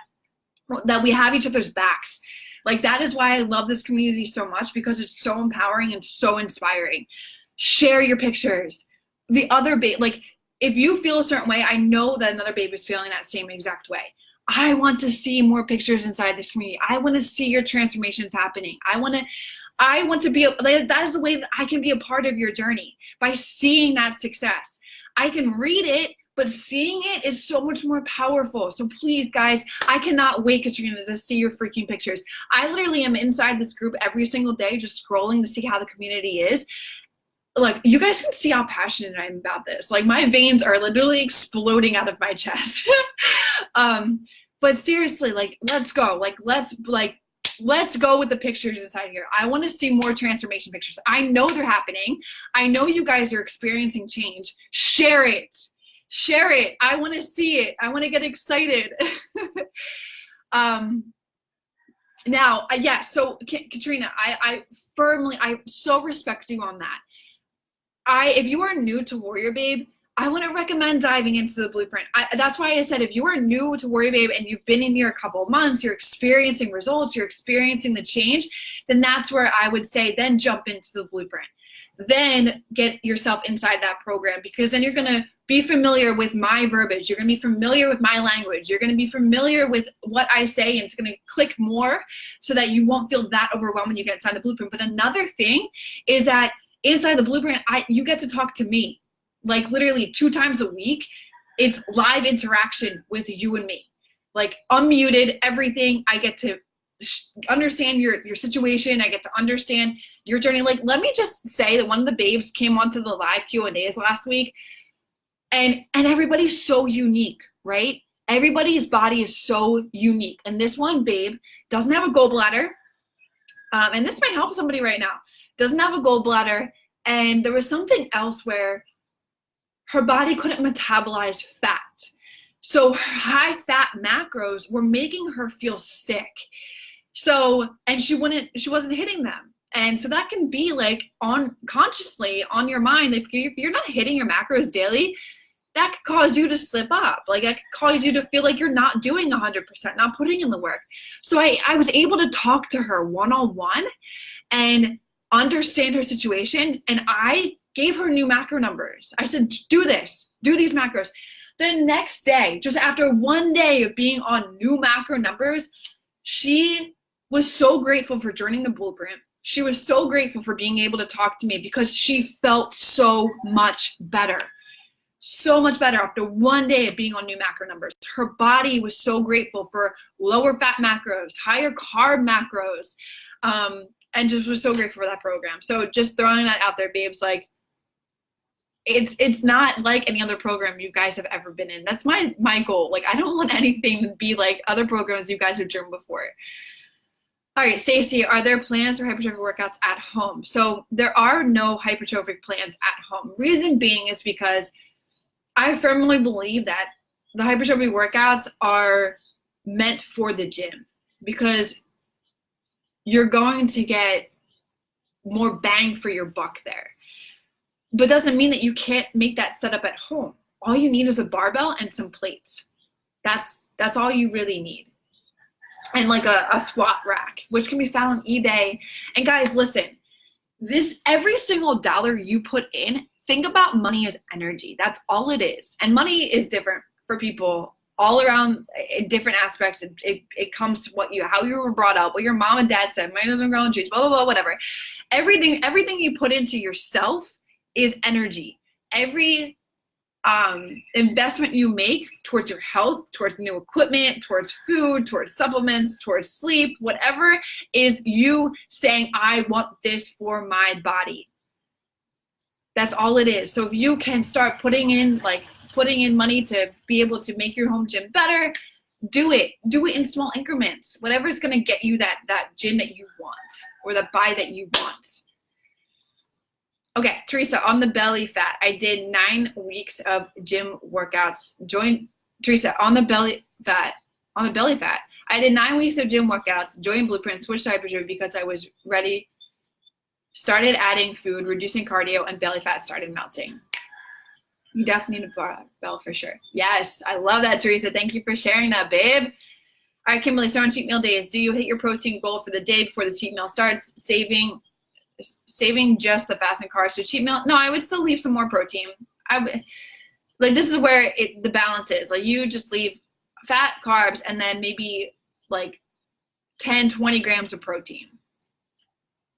we have each other's backs. Like, that is why I love this community so much, because it's so empowering and so inspiring. Share your pictures. The other babe, like, if you feel a certain way, I know that another babe is feeling that same exact way. I want to see more pictures inside this community. I want to see your transformations happening. I want to be, that is the way that I can be a part of your journey, by seeing that success. I can read it, but seeing it is so much more powerful. So please, guys, I cannot wait, Katrina, to see your freaking pictures. I literally am inside this group every single day, just scrolling to see how the community is. Like, you guys can see how passionate I am about this. Like, my veins are literally exploding out of my chest. But seriously, like, let's go. Let's go with the pictures inside here. I want to see more transformation pictures. I know they're happening. I know you guys are experiencing change. Share it. Share it. I want to see it. I want to get excited. Now, yes, so Katrina, I so respect you on that. If you are new to WarriorBabe, I want to recommend diving into the Blueprint. That's why I said, if you are new to WarriorBabe and you've been in here a couple of months, you're experiencing results, you're experiencing the change, then that's where I would say, then jump into the Blueprint. Then get yourself inside that program, because then you're going to be familiar with my verbiage. You're going to be familiar with my language. You're going to be familiar with what I say, and it's going to click more so that you won't feel that overwhelmed when you get inside the Blueprint. But another thing is that inside the Blueprint, you get to talk to me. Like, literally 2 times a week, it's live interaction with you and me. Like, unmuted, everything. I get to understand your situation. I get to understand your journey. Like, let me just say that one of the babes came onto the live Q&As last week, and everybody's so unique, right? Everybody's body is so unique. And this one babe doesn't have a gallbladder. And this might help somebody right now. Doesn't have a gallbladder. And there was something else where her body couldn't metabolize fat. So her high fat macros were making her feel sick. So, and she wasn't hitting them. And so that can be like consciously on your mind. If you're not hitting your macros daily, that could cause you to slip up. Like, that could cause you to feel like you're not doing 100%, not putting in the work. So I was able to talk to her one-on-one and understand her situation. And I gave her new macro numbers. I said, do this, do these macros. The next day, just after 1 day of being on new macro numbers, she was so grateful for joining the Blueprint. She was so grateful for being able to talk to me, because she felt so much better. So much better after 1 day of being on new macro numbers. Her body was so grateful for lower fat macros, higher carb macros, and just was so grateful for that program. So just throwing that out there, babes, like, it's not like any other program you guys have ever been in. That's my goal. Like, I don't want anything to be like other programs you guys have joined before. All right, Stacy, are there plans for hypertrophic workouts at home? So there are no hypertrophic plans at home. Reason being is because I firmly believe that the hypertrophy workouts are meant for the gym, because you're going to get more bang for your buck there. But doesn't mean that you can't make that setup at home. All you need is a barbell and some plates. That's all you really need. And like a squat rack, which can be found on eBay. And guys, listen, every single dollar you put in think about money as energy. That's all it is. And money is different for people all around in different aspects. It comes to how you were brought up, what your mom and dad said, money doesn't grow on trees, blah, blah, blah, whatever. Everything you put into yourself is energy. Every investment you make towards your health, towards new equipment, towards food, towards supplements, towards sleep, whatever, is you saying, I want this for my body. That's all it is. So if you can start putting in money to be able to make your home gym better, do it in small increments. Whatever's going to get you that gym that you want, or the buy that you want. Okay, Teresa, on the belly fat, I did 9 weeks of gym workouts. Teresa, on the belly fat, I did 9 weeks of gym workouts, joined Blueprint, switched to hypertrophy because I was ready, started adding food, reducing cardio, and belly fat started melting. You definitely need a bell for sure. Yes, I love that, Teresa. Thank you for sharing that, babe. All right, Kimberly, so on cheat meal days, do you hit your protein goal for the day before the cheat meal starts, saving just the fats and carbs for cheat meal? No, I would still leave some more protein. This is where the balance is. Like, you just leave fat, carbs, and then maybe like 10, 20 grams of protein.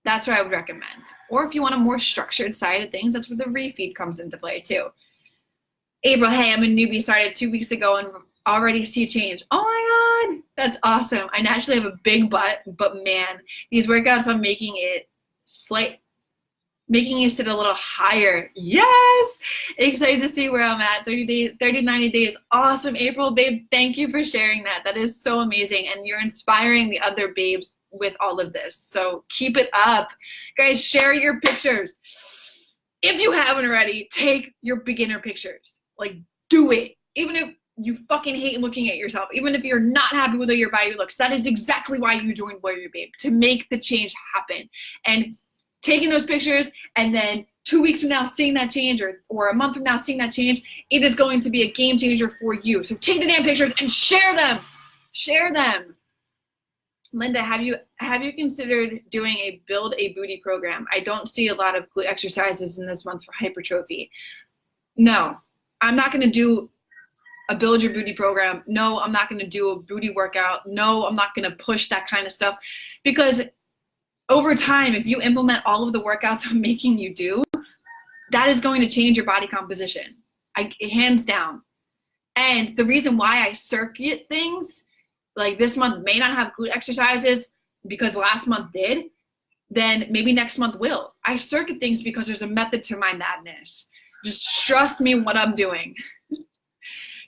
That's what I would recommend. Or if you want a more structured side of things, that's where the refeed comes into play too. April, hey, I'm a newbie, started 2 weeks ago and already see change. Oh my God, that's awesome. I naturally have a big butt, but man, these workouts are making it sit a little higher. Yes, excited to see where I'm at. 30 to 90 days. Awesome, April, babe. Thank you for sharing that. That is so amazing. And you're inspiring the other babes with all of this. So keep it up. Guys, share your pictures. If you haven't already, take your beginner pictures. Like, do it. Even if you fucking hate looking at yourself, even if you're not happy with the way your body looks, that is exactly why you joined WarriorBabe, to make the change happen. And taking those pictures and then 2 weeks from now seeing that change, or a month from now seeing that change, it is going to be a game changer for you. So take the damn pictures and share them. Share them. Linda, have you considered doing a build a booty program? I don't see a lot of glute exercises in this month for hypertrophy. No, I'm not going to do a build your booty program. No, I'm not going to do a booty workout. No, I'm not going to push that kind of stuff, because over time, if you implement all of the workouts I'm making you do, that is going to change your body composition, hands down. And the reason why I circuit things, like this month may not have glute exercises because last month did, then maybe next month will. I circuit things because there's a method to my madness. Just trust me what I'm doing.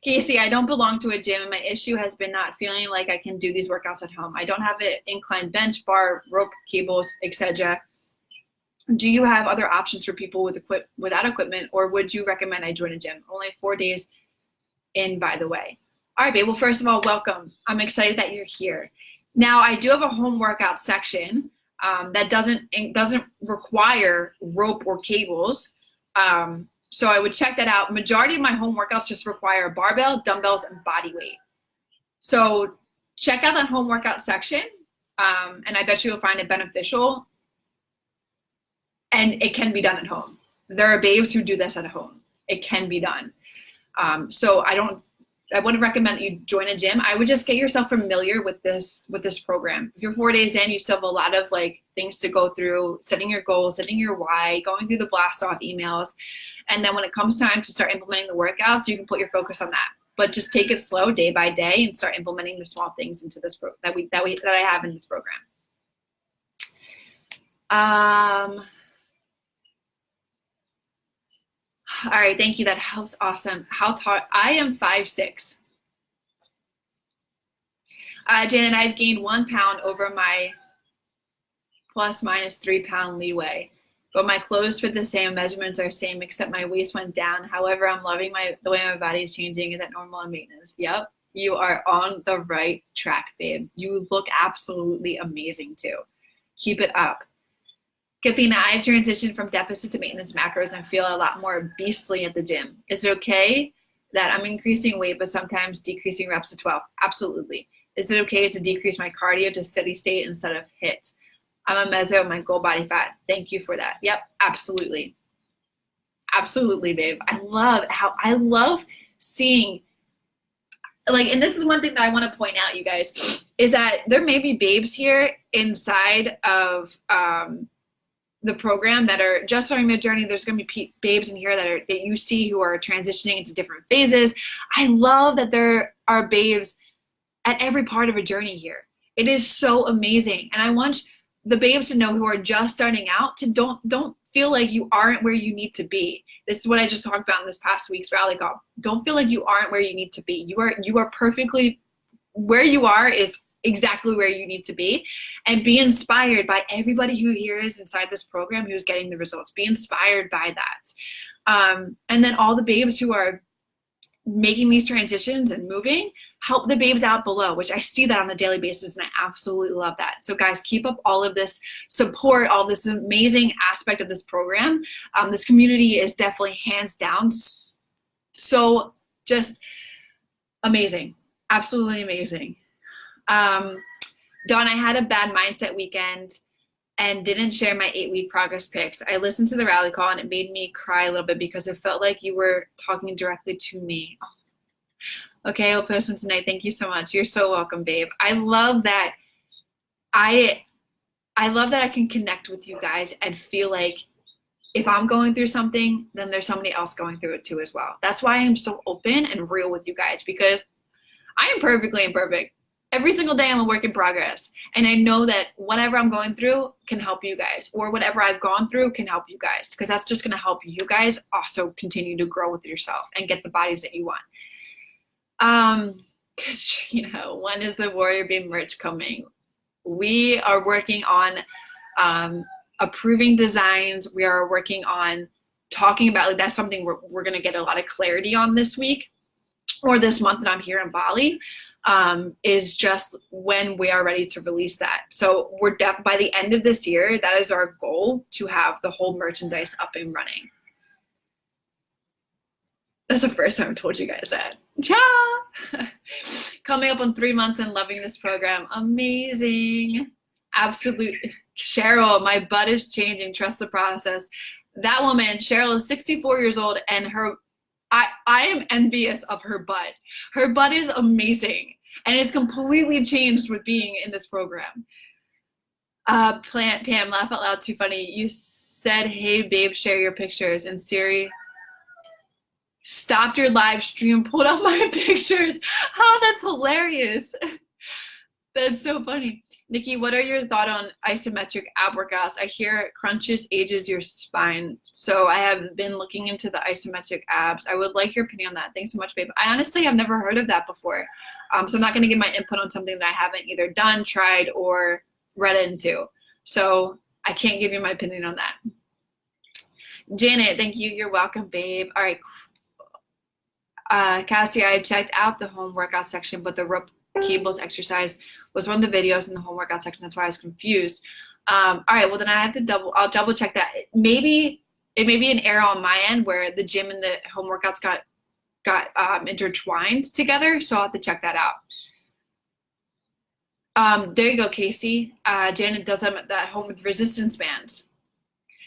Casey, I don't belong to a gym, and my issue has been not feeling like I can do these workouts at home. I don't have an incline bench, bar, rope, cables, etc. Do you have other options for people without equipment, or would you recommend I join a gym? Only 4 days in, by the way. All right, babe. Well, first of all, welcome. I'm excited that you're here. Now, I do have a home workout section that doesn't require rope or cables. So I would check that out. Majority of my home workouts just require barbell, dumbbells, and body weight. So check out that home workout section, and I bet you'll find it beneficial. And it can be done at home. There are babes who do this at home. It can be done. So I wouldn't recommend that you join a gym. I would just get yourself familiar with this program. If you're 4 days in, you still have a lot of things to go through, setting your goals, setting your why, going through the blast off emails. And then when it comes time to start implementing the workouts, you can put your focus on that. But just take it slow day by day and start implementing the small things into this that I have in this program. All right, thank you. That helps. Awesome. How tall? I am 5'6". Janet, I've gained 1 pound over my plus minus 3 pound leeway, but my clothes fit the same, measurements are same, except my waist went down. However, I'm loving the way my body is changing. Is that normal and maintenance? Yep, you are on the right track, babe. You look absolutely amazing too. Keep it up. Kathina, I've transitioned from deficit to maintenance macros and feel a lot more beastly at the gym. Is it okay that I'm increasing weight but sometimes decreasing reps to 12? Absolutely. Is it okay to decrease my cardio to steady state instead of HIIT? I'm a meso, my goal body fat. Thank you for that. Yep, absolutely. Absolutely, babe. I love seeing, like, and this is one thing that I want to point out, you guys, is that there may be babes here inside of the program that are just starting their journey. There's going to be babes in here that you see who are transitioning into different phases. I love that there are babes at every part of a journey here. It is so amazing. And I want the babes to know who are just starting out to don't feel like you aren't where you need to be. This is what I just talked about in this past week's rally call. Don't feel like you aren't where you need to be. You are perfectly where you are, is exactly where you need to be, and be inspired by everybody who here is inside this program who's getting the results. Be inspired by that. And then all the babes who are making these transitions and moving, help the babes out below, which I see that on a daily basis, and I absolutely love that. So guys, keep up all of this support, all this amazing aspect of this program. This community is definitely hands down so just amazing, absolutely amazing. Dawn, I had a bad mindset weekend and didn't share my 8-week progress pics. I listened to the rally call and it made me cry a little bit because it felt like you were talking directly to me. Okay, I'll post one tonight. Thank you so much. You're so welcome, babe. I love that. I love that I can connect with you guys and feel like if I'm going through something, then there's somebody else going through it too as well. That's why I'm so open and real with you guys, because I am perfectly imperfect. Every single day I'm a work in progress. And I know that whatever I'm going through can help you guys, or whatever I've gone through can help you guys, because that's just going to help you guys also continue to grow with yourself and get the bodies that you want. Cause you know, when is the WarriorBabe merch coming? We are working on approving designs. We are working on talking about, like, that's something we're going to get a lot of clarity on this week or this month that I'm here in Bali. Is just when we are ready to release that. So we're by the end of this year, that is our goal, to have the whole merchandise up and running. That's the first time I told you guys that. Yeah. Coming up on 3 months and loving this program. Amazing. Absolutely. Cheryl, my butt is changing. Trust the process. That woman, Cheryl, is 64 years old, and I am envious of her butt. Her butt is amazing, and it's completely changed with being in this program. Pam, laugh out loud, too funny. You said, hey, babe, share your pictures, and Siri stopped your live stream, pulled out my pictures. Oh, that's hilarious. That's so funny. Nikki, what are your thoughts on isometric ab workouts? I hear it crunches, ages your spine. So I have been looking into the isometric abs. I would like your opinion on that. Thanks so much, babe. I honestly have never heard of that before. So I'm not going to give my input on something that I haven't either done, tried, or read into. So I can't give you my opinion on that. Janet, thank you. You're welcome, babe. All right. Cassie, I checked out the home workout section, but the rope cables exercise was one of the videos in the home workout section. That's why I was confused. All right, well then I'll double check that. It may be an error on my end where the gym and the home workouts got intertwined together, so I'll have to check that out. There you go, Casey. Janet does that at home with resistance bands.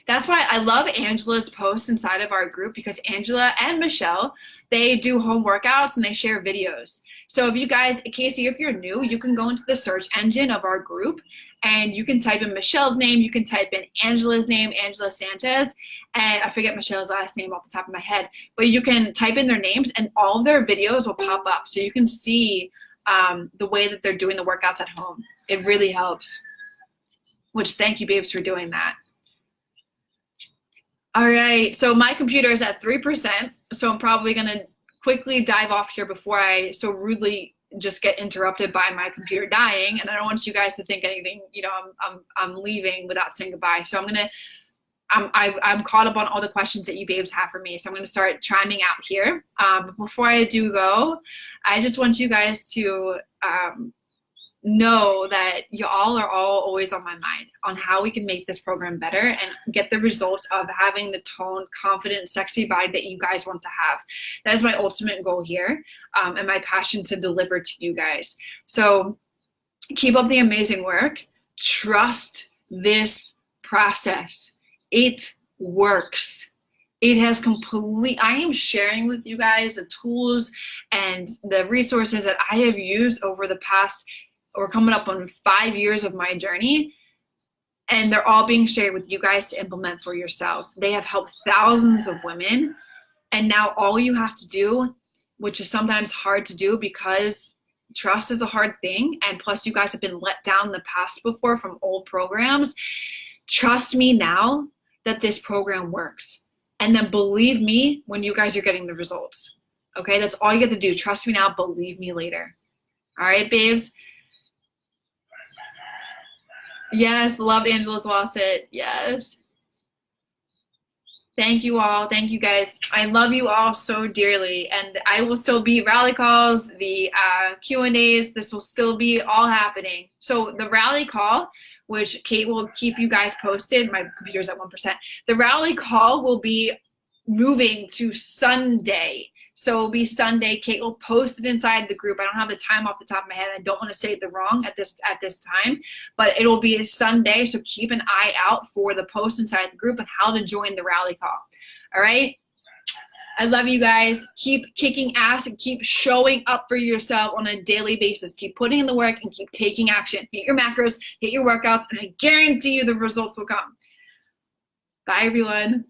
That's why I love Angela's posts inside of our group, because Angela and Michelle, they do home workouts and they share videos. So if you guys, Casey, if you're new, you can go into the search engine of our group and you can type in Michelle's name, you can type in Angela's name, Angela Sanchez, and I forget Michelle's last name off the top of my head, but you can type in their names and all of their videos will pop up. So you can see the way that they're doing the workouts at home. It really helps, which thank you, babes, for doing that. All right, so my computer is at 3%, so I'm probably gonna quickly dive off here before I so rudely just get interrupted by my computer dying, and I don't want you guys to think anything, you know, I'm leaving without saying goodbye. So I'm caught up on all the questions that you babes have for me, so I'm gonna start chiming out here. But before I do go, I just want you guys to know that y'all are all always on my mind on how we can make this program better and get the results of having the toned, confident, sexy body that you guys want to have. That is my ultimate goal here, and my passion to deliver to you guys. So keep up the amazing work. Trust this process. It works. It has I am sharing with you guys the tools and the resources that I have used over the past, or coming up on 5 years of my journey. And they're all being shared with you guys to implement for yourselves. They have helped thousands of women. And now all you have to do, which is sometimes hard to do because trust is a hard thing. And plus you guys have been let down in the past before from old programs. Trust me now that this program works. And then believe me when you guys are getting the results. Okay, that's all you get to do. Trust me now, believe me later. All right, babes? Yes, loved Angela's Wassett. Yes. Thank you all. Thank you guys. I love you all so dearly. And I will still be rally calls, the Q&As. This will still be all happening. So the rally call, which Kate will keep you guys posted. My computer's at 1%. The rally call will be moving to Sunday. So it'll be Sunday. Kate will post it inside the group. I don't have the time off the top of my head. I don't want to say the wrong at this time, but it'll be a Sunday. So keep an eye out for the post inside the group and how to join the rally call. All right. I love you guys. Keep kicking ass and keep showing up for yourself on a daily basis. Keep putting in the work and keep taking action. Hit your macros, hit your workouts, and I guarantee you the results will come. Bye, everyone.